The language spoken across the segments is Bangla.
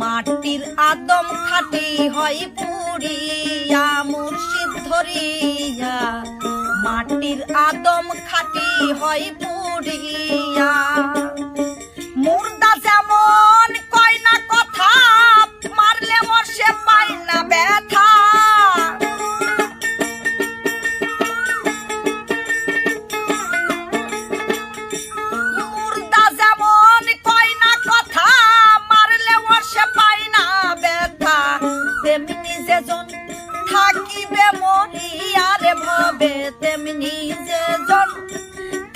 মাটির আদম খাটি হয় পুরিয়া মুর্শিদ ধরিয়া, মাটির আদম খাটি হয় পুরিয়া। মুর্দা যেমন কয় না কথা, মারলে মোর সে পায় না ব্যথা। মুর্দা যেমন কয় না কথা, মারলে মোর সে পায় না ব্যথা। তেমনি যেজন থাকিবে মরিয়ার ভাবে, তেমনি যেজন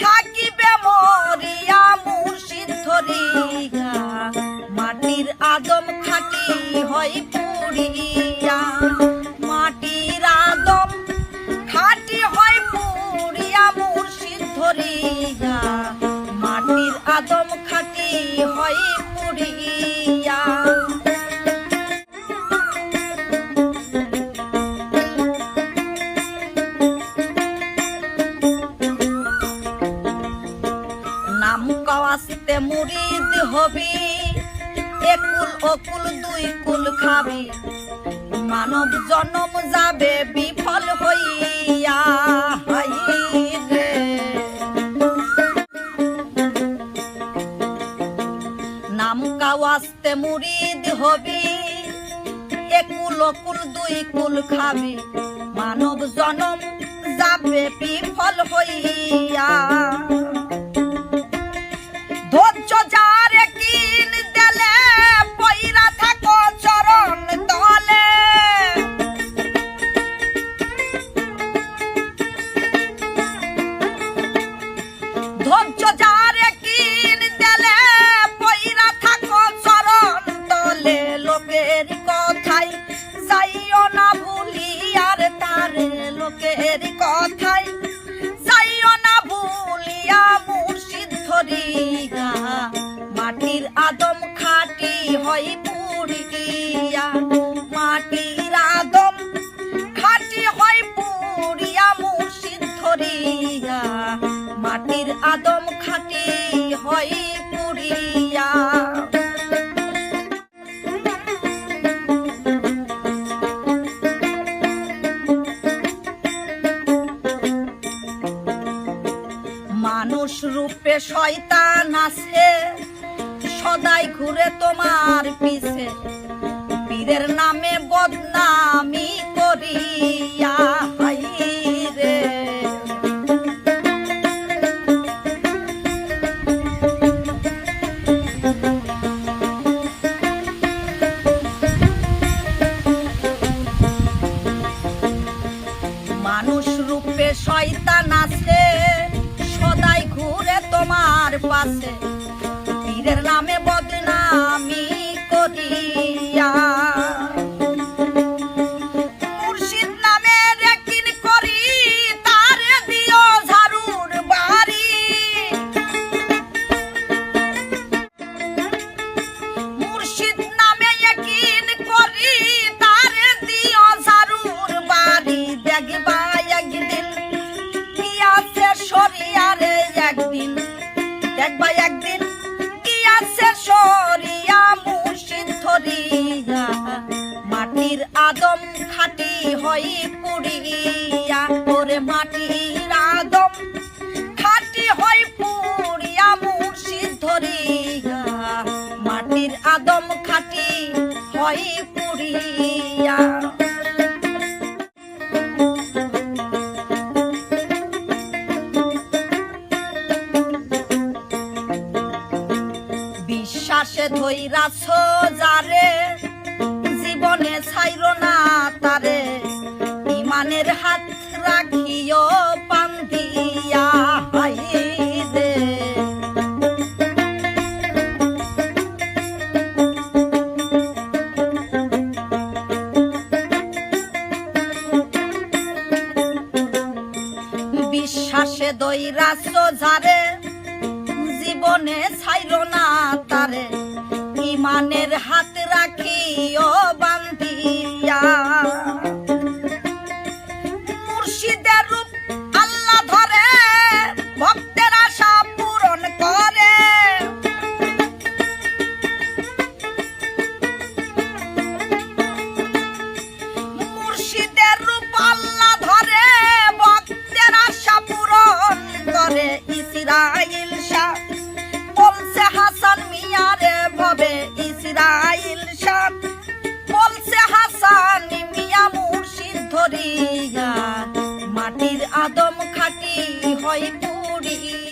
থাকিবে মরিয়া মুর্শিদ ধরিয়া। মাটির আদম খাটি হয় পুরিয়া, মাটির আদম খাটি হয় পুরিয়া মুর্শিদ ধরিয়া। মাটির আদম খাটি হয় পুরিয়া। নাম কাওয়াস্তে মুরিদ হবি, একুল অকুল দুই কুল খাবি। মানব জনম যাবে বিফল হইয়া, রে নাম কাওয়াস্তে মুরিদ হবি, একুল অকুল দুই কুল খাবি। মানব জনম যাবে বিফল হইয়া। ধৈর্য যারে কিন দেলে, পইরা থাকো চরণ তলে। ধৈর্য যারে কিন দেলে, পইরা থাকো চরণ তলে। লোকের কথাই যাইও না ভুলিয়ার তারে, লোকের কথাই যাইও না ভুলিয়া মুর্শিদ ধরিয়া। মাটির আদম খাটি হয় পুরিয়া, মাটির আদম খাটি হয় পুরিয়া মুর্শিদ ধরিয়া। মাটির আদম খাটি হয় পুরিয়া। মানুষ রূপে শয়তান আছে, সদাই ঘুরে তোমার পিছে। পীরের নামে বদনামি করিয়া, রে মানুষ রূপে শয়তান আছে, সদাই ঘুরে তোমার পাশে। পীরের নামে বদনামি করিয়া, মুর্শিদ নামে রেকিন করি, তারে দিও ঝাড়ুর বাড়ি। মুর্শিদ নামে রেকিন করি, তারে দিও ঝাড়ুর বাড়ি। দেখবা একদিন কি আছে শরিয়ারে, একদিন দেখবা একদিন কি আছে শরিয়া মুর্শিদ ধরিয়া। মাটির আদম খাটি হয় পুরিয়া, ওরে মাটির আদম খাটি হয় পুরিয়া মুর্শিদ ধরিয়া। মাটির আদম খাটি হয় পুরিয়া। বিশ্বাসে ধইরাছ যারে, জীবনে ছাইরো না তারে। ইমানের হাত রাখিও পান্দিয়া, রে বিশ্বাসে ধইরাছ যারে, জীবনে ছাইরো না তারে। ইমানের হাত রাখিও বান্ধিয়া। মুর্শিদের রূপ আল্লাহ ধরে, ভক্তের আশা পূরণ করে। বলছে হাসান মিয়া মুর্শিদ ধরিয়া মাটির আদম খাটি হয় পুরিয়া।